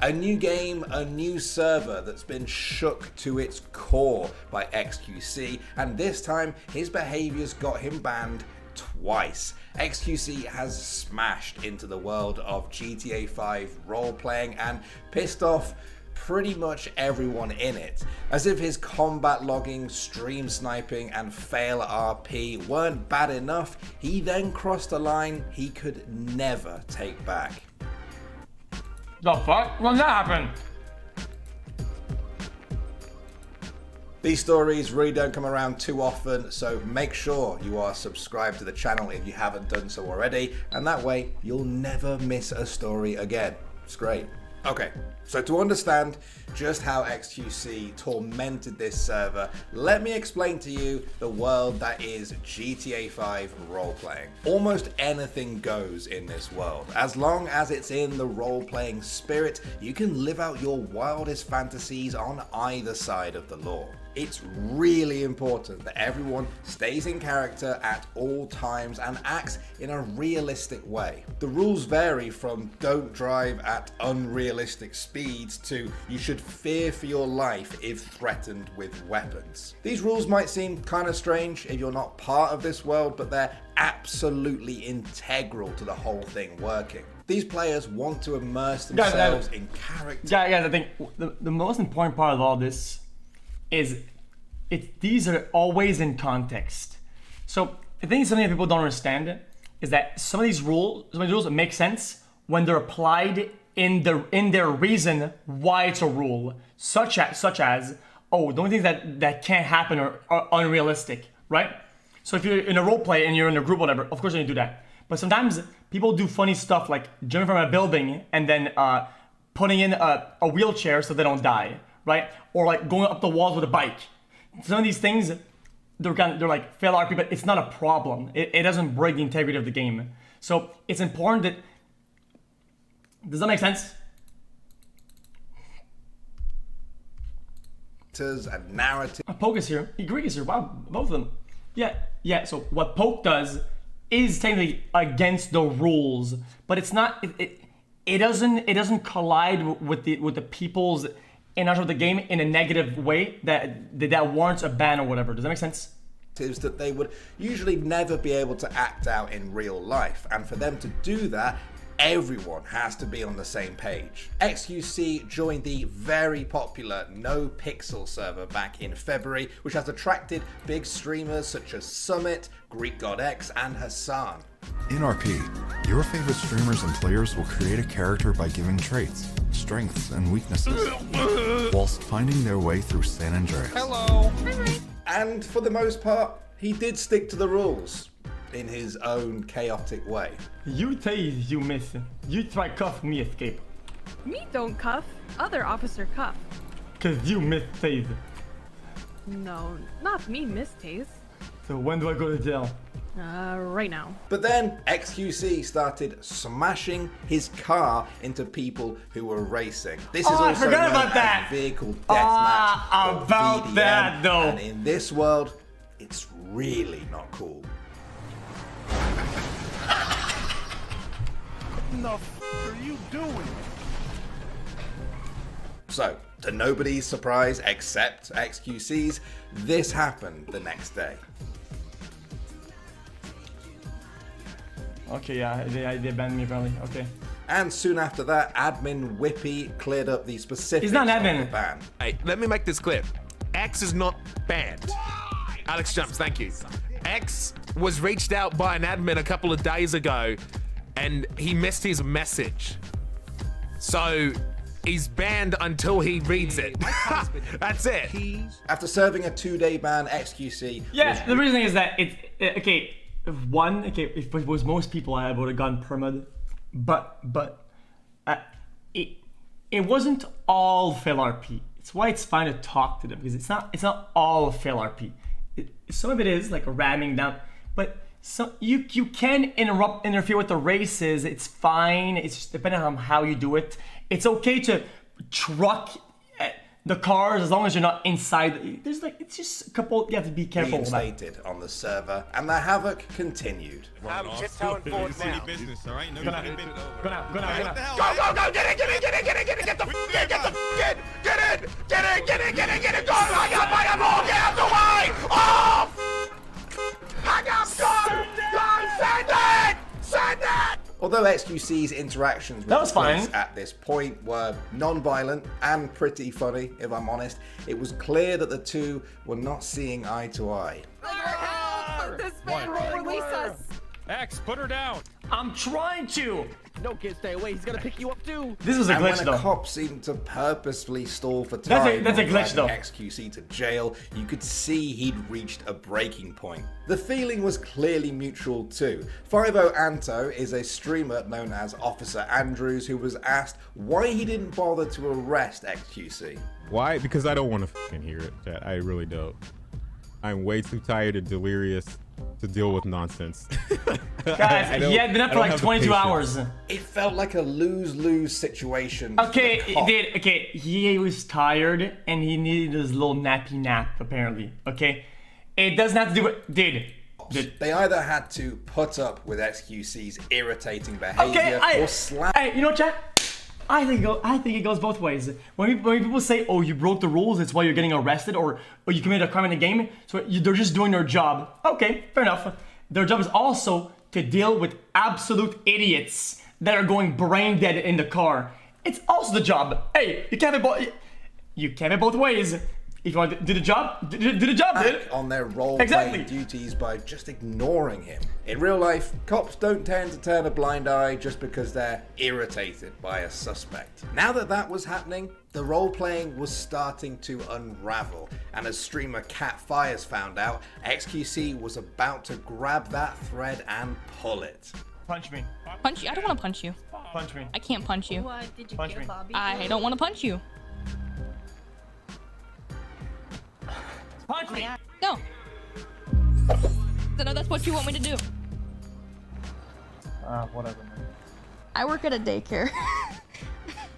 A new game, a new server that's been shook to its core by xQc, and this time his behaviors got him banned twice. xQc has smashed into the world of GTA 5 role-playing and pissed off pretty much everyone in it. As if his combat logging, stream sniping and fail RP weren't bad enough, he then crossed a line he could never take back. The fuck? When that happened? These stories really don't come around too often, so make sure you are subscribed to the channel if you haven't done so already, and that way you'll never miss a story again. It's great. Okay, so to understand just how xQc tormented this server, let me explain to you the world that is GTA 5 roleplaying. Almost anything goes in this world. As long as it's in the role-playing spirit, you can live out your wildest fantasies on either side of the law. It's really important that everyone stays in character at all times and acts in a realistic way. The rules vary from don't drive at unrealistic speeds to you should fear for your life if threatened with weapons. These rules might seem kind of strange if you're not part of this world, but they're absolutely integral to the whole thing working. These players want to immerse themselves in character. Yeah, I think the most important part of all this is these are always in context. So I think something that people don't understand is that some of these rules make sense when they're applied in their reason why it's a rule, such as oh, the only things that can't happen are unrealistic, right? So if you're in a role play and you're in a group, whatever, of course you do that. But sometimes people do funny stuff like jumping from a building and then putting in a wheelchair so they don't die, right? Or like going up the walls with a bike. Some of these things, they're like fail RP, but it's not a problem. It doesn't break the integrity of the game. So it's important that, does that make sense? And narrative. Poke is here, Greek is here, wow, both of them. Yeah, so what Poke does is technically against the rules, but it's not, it doesn't collide with the people's in of the game in a negative way that warrants a ban or whatever. Does that make sense? Is that they would usually never be able to act out in real life, and for them to do that, everyone has to be on the same page. xQc joined the very popular NoPixel server back in February, which has attracted big streamers such as Summit, Greek God X, and Hassan. In RP, your favorite streamers and players will create a character by giving traits, strengths, and weaknesses, whilst finding their way through San Andreas. Hello! And for the most part, he did stick to the rules in his own chaotic way. You tase, you miss. You try cuff me, escape. Me don't cuff, other officer cuff. Cause you miss tase. No, not me miss tase. So when do I go to jail? Right now. But then xQc started smashing his car into people who were racing. This is also known as vehicle deathmatch. About VDM, that though. And in this world, it's really not cool. What the f are you doing? So, to nobody's surprise except xQc's, this happened the next day. Okay, yeah, they banned me apparently. Okay. And soon after that, admin Whippy cleared up the specifics He's not an of admin. the ban. Hey, let me make this clear. X is not banned. Alex Jumps, thank you. X was reached out by an admin a couple of days ago and he missed his message. So he's banned until he reads it. That's it. After serving a 2-day ban, xQc Yeah, the reason is that okay, if it was most people, I would have gone permad, but it wasn't all fail RP. It's why it's fine to talk to them, because it's not all fail RP. Some of it is like ramming down, but you can interfere with the races. It's fine. It's just depending on how you do it. It's okay to truck the cars as long as you're not inside. There's like, it's just a couple, you have to be careful about. Reinstated on the server, and the havoc continued. I'm tiptoeing forward now. Business, all right? No, Go now, go now, go now. Go, get it, get it, get it, get it, get it, get the Get the get in! Get in! Go! I got my ball! Get out the way! Oh! Hang up! Go! Send it! Although xQc's interactions with That was the police fine. at this point were non-violent and pretty funny, if I'm honest, it was clear that the two were not seeing eye to eye. This man will release us. X, put her down. I'm trying to. No, kid, stay away. He's gonna pick you up too. This was a And glitch when though. a cop seemed to purposefully stall for That's a- time, that's a on glitch, driving though. xQc to jail, you could see he'd reached a breaking point. The feeling was clearly mutual too. 50Anto is a streamer known as Officer Andrews who was asked why he didn't bother to arrest xQc. Why? Because I don't want to fucking hear it, chat. I really don't. I'm way too tired and delirious to deal with nonsense. Guys, he had been up for like 22 hours. It felt like a lose-lose situation. for Okay, the cop. okay, he was tired and he needed his little nappy nap, apparently. Okay? It doesn't have to do with. Dude. They either had to put up with xQc's irritating behavior Okay, or slap. Hey, you know what, chat? I think it goes both ways. When people say, "Oh, you broke the rules," it's why you're getting arrested, or you committed a crime in the game, so they're just doing their job. Okay, fair enough. Their job is also to deal with absolute idiots that are going brain dead in the car. It's also the job. Hey, you can't have it both ways. If you want to do the job, do the job, dude. Back on their role Exactly. playing duties by just ignoring him. In real life, cops don't tend to turn a blind eye just because they're irritated by a suspect. Now that that was happening, the role playing was starting to unravel, and as streamer Cat Fires found out, xQc was about to grab that thread and pull it. Punch me. Punch you? I don't want to punch you. Punch me. I can't punch you. What did you Punch kill me. Bobby? I don't want to punch you. Punch me. No. So no, that's what you want me to do. Whatever, man. I work at a daycare.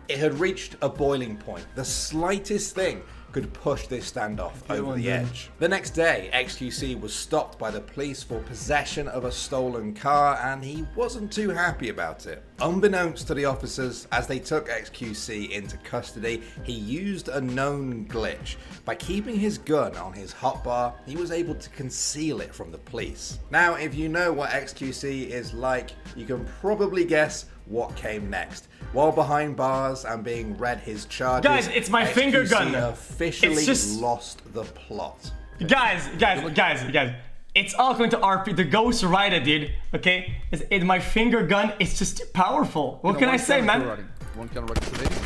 It had reached a boiling point. The slightest thing could push this standoff over the edge. The next day, xQc was stopped by the police for possession of a stolen car, and he wasn't too happy about it. Unbeknownst to the officers, as they took xQc into custody, he used a known glitch. By keeping his gun on his hotbar, he was able to conceal it from the police. Now, if you know what xQc is like, you can probably guess what came next. While behind bars and being read his charges, Guys, it's my finger xQc gun. officially It's just- lost the plot. Guys, it's all going to RP. The ghost rider, dude. Okay, it's my finger gun. It's just too powerful. What can I say, man? One can recommendation.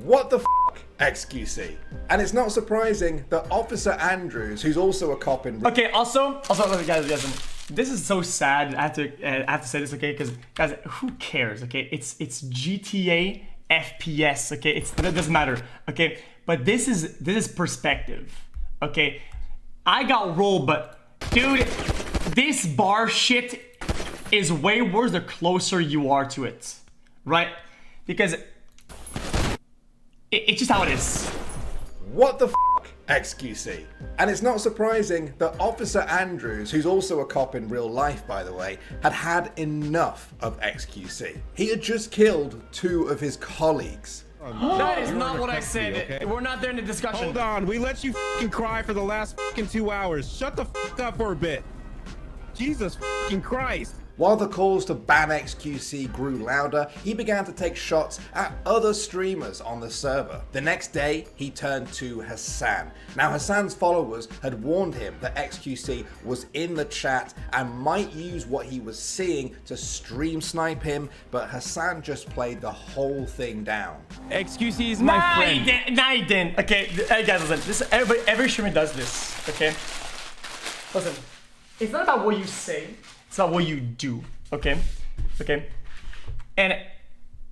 What the f***, xQc? And it's not surprising that Officer Andrews, who's also a cop in... Okay. Also, guys, this is so sad. I have to say this, okay? Because guys, who cares? Okay, it's GTA FPS. Okay, it doesn't matter. Okay, but this is perspective. Okay, I got rolled, but dude, this bar shit is way worse the closer you are to it, right? Because it's just how it is. What the f***, xQc? And it's not surprising that Officer Andrews, who's also a cop in real life by the way, had enough of xQc. He had just killed 2 of his colleagues. That is not what I said. okay? We're not there in the discussion. Hold on, we let you fucking cry for the last fucking 2 hours. Shut the fuck up for a bit. Jesus fucking Christ. While the calls to ban xQc grew louder, he began to take shots at other streamers on the server. The next day, he turned to Hassan. Now, Hassan's followers had warned him that xQc was in the chat and might use what he was seeing to stream snipe him, but Hassan just played the whole thing down. xQc is my friend. He didn't. Okay, hey guys, listen. Every streamer does this. Okay, listen. It's not about what you say. It's about what you do. Okay, and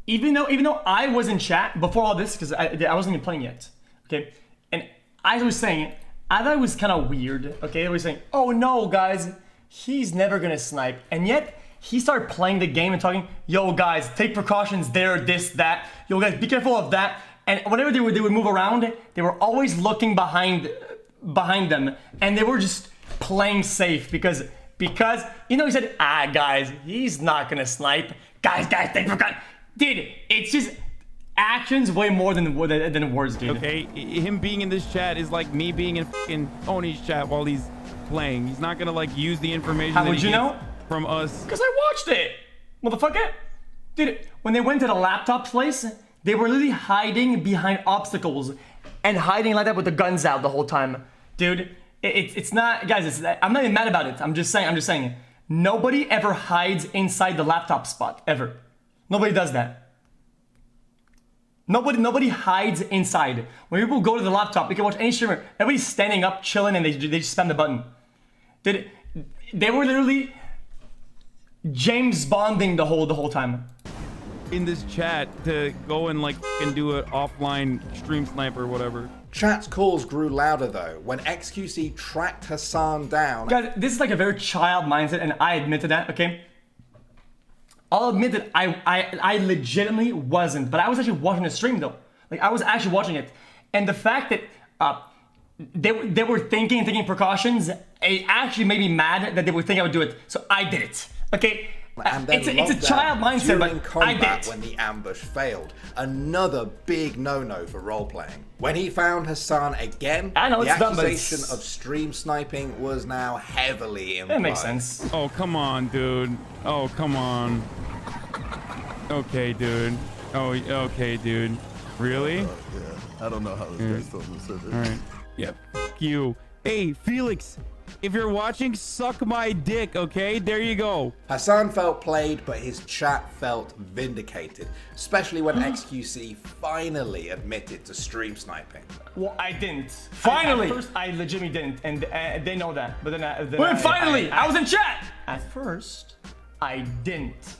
even though I was in chat before all this, because I wasn't even playing yet. Okay, and I was saying I thought it was kind of weird. Okay, I was saying, oh no, guys, he's never gonna snipe, and yet he started playing the game and talking, yo guys, take precautions there, this, that. Yo guys, be careful of that. And whenever they would move around, they were always looking behind them, and they were just playing safe because Because, you know, he said, guys, he's not gonna snipe. Guys, thanks for God. Dude, it's just actions way more than words, dude. Okay, him being in this chat is like me being in fucking Tony's chat while he's playing. He's not gonna like use the information How that would he you gets know? From us. Because I watched it, motherfucker. Dude, when they went to the laptop place, they were literally hiding behind obstacles and hiding like that with the guns out the whole time. Dude, it's not, guys, I'm not even mad about it. I'm just saying, nobody ever hides inside the laptop spot, ever. Nobody does that. Nobody hides inside. When people go to the laptop, you can watch any streamer, everybody's standing up, chilling, and they just spam the button. Dude, they were literally James Bonding the whole time. In this chat to go and like and do an offline stream sniper or whatever. Chat's calls grew louder though when xQc tracked Hassan down. Guys, this is like a very child mindset, and I admit to that, okay? I'll admit that I legitimately wasn't, but I was actually watching the stream though. Like, I was actually watching it. And the fact that they were taking precautions, it actually made me mad that they would think I would do it. So I did it, okay? And then It's a child mindset, during but I did combat it. when the ambush failed. Another big no-no for role-playing. When he found Hassan again, I know the it's dumb, but accusation of stream sniping was now heavily implied. That makes sense. Oh, come on, dude. Oh, come on. Okay, dude. Oh, okay, dude. Really? Yeah, I don't know how this guy's talking to this. All right. Yep. Fuck you. Hey, Felix, if you're watching, suck my dick, okay? There you go. Hassan felt played, but his chat felt vindicated, especially when xQc finally admitted to stream sniping. Well, I didn't. Finally! At first, I legitimately didn't, and they know that. But then finally! I was in chat! At first, I didn't.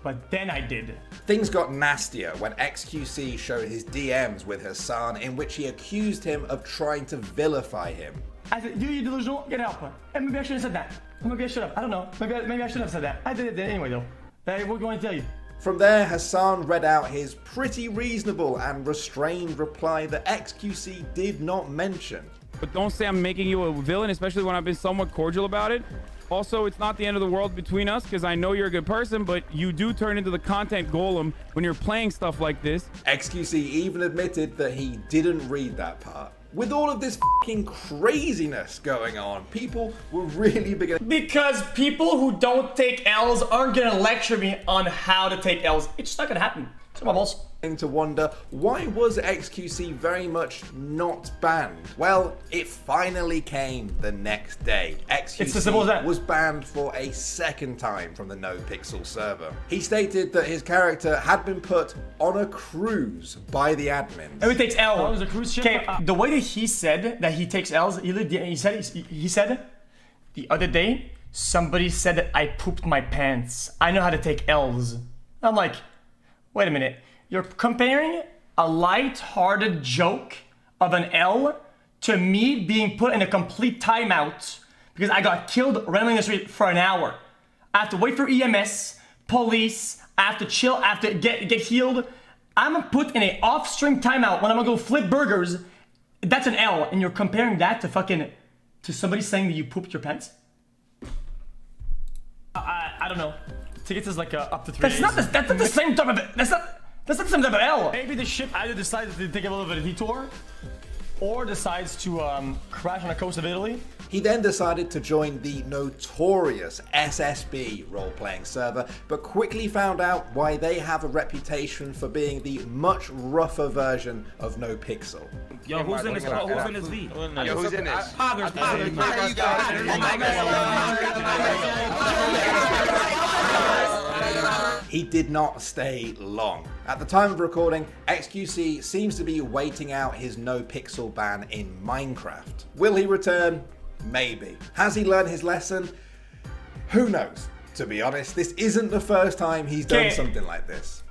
But then I did. Things got nastier when xQc showed his DMs with Hassan in which he accused him of trying to vilify him. I said, you delusional, get help. And maybe I should have said that. Maybe I should have. I don't know. Maybe I should have said that. I did it anyway, though. We're going to tell you. From there, Hassan read out his pretty reasonable and restrained reply that xQc did not mention. But don't say I'm making you a villain, especially when I've been somewhat cordial about it. Also, it's not the end of the world between us, because I know you're a good person, but you do turn into the content golem when you're playing stuff like this. xQc even admitted that he didn't read that part. With all of this fucking craziness going on, people were really beginning. Because people who don't take L's aren't gonna lecture me on how to take L's. It's just not gonna happen. It's my balls. To wonder, why was xQc very much not banned? Well, it finally came the next day. It's as simple as that. xQc was banned for a second time from the NoPixel server. He stated that his character had been put on a cruise by the admins. Everybody takes L. Oh, it was a cruise ship? Okay, the way that he said that he takes L's, he said the other day, somebody said that I pooped my pants. I know how to take L's. I'm like, wait a minute. You're comparing a light-hearted joke of an L to me being put in a complete timeout because I got killed randomly in the street for an hour. I have to wait for EMS, police, I have to chill, I have to get healed. I'm put in an off-stream timeout when I'm gonna go flip burgers. That's an L, and you're comparing that to somebody saying that you pooped your pants? I don't know. Tickets is like up to 3 days. That's not the same type of... That's not the same type of L. Maybe the ship either decides to take a little bit of detour or decides to crash on the coast of Italy. He then decided to join the notorious SSB role-playing server, but quickly found out why they have a reputation for being the much rougher version of NoPixel. Yo, who's in this? Who's in this V? Yo, who's in this? He did not stay long. At the time of recording, xQc seems to be waiting out his NoPixel ban in Minecraft. Will he return? Maybe. Has he learned his lesson? Who knows? To be honest, this isn't the first time he's done something like this.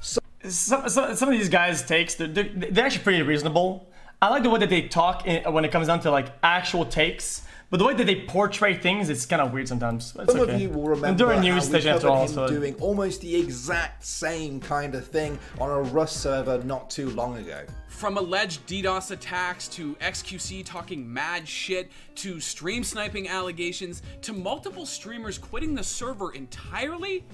Some of these guys' takes, they're actually pretty reasonable. I like the way that they talk when it comes down to like actual takes, But the way that they portray things, it's kind of weird sometimes. It's Some okay. of you will remember They're a how news we station after covered all, him so doing almost the exact same kind of thing on a Rust server not too long ago. From alleged DDoS attacks to xQc talking mad shit to stream sniping allegations to multiple streamers quitting the server entirely,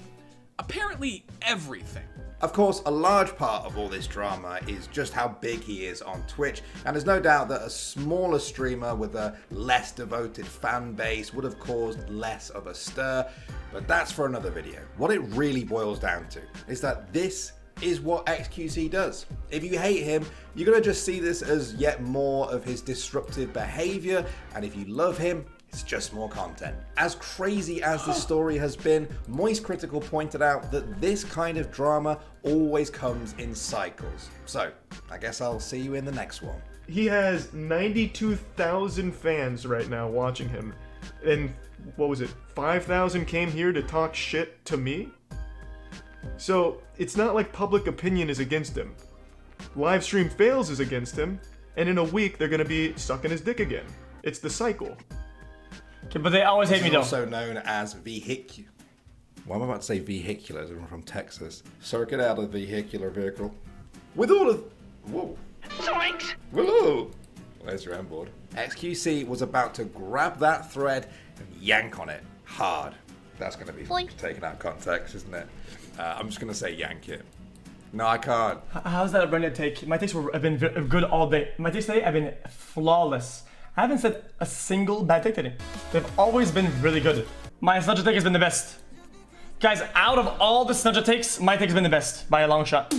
apparently everything. Of course, a large part of all this drama is just how big he is on Twitch, and there's no doubt that a smaller streamer with a less devoted fan base would have caused less of a stir, but that's for another video. What it really boils down to is that this is what xQc does. If you hate him, you're gonna just see this as yet more of his disruptive behavior, and if you love him, it's just more content. As crazy as this story has been, Moist Critical pointed out that this kind of drama always comes in cycles. So, I guess I'll see you in the next one. He has 92,000 fans right now watching him. And what was it? 5,000 came here to talk shit to me? So, it's not like public opinion is against him. Livestream fails is against him, and in a week they're gonna be sucking his dick again. It's the cycle. Okay, but they always hate me though. Also known as vehicular. Why am I about to say vehicular? As I'm from Texas. Circuit out of vehicular vehicle. With all of... Whoa. Zoinks! Whoa. There's your board. xQc was about to grab that thread and yank on it hard. That's going to be Boink. taken out of context, isn't it? I'm just going to say yank it. No, I can't. How's that a branded take? My takes have been good all day. My takes today have been flawless. I haven't said a single bad take today. They've always been really good. My Snudger take has been the best. Guys, out of all the Snudger takes, my take has been the best by a long shot.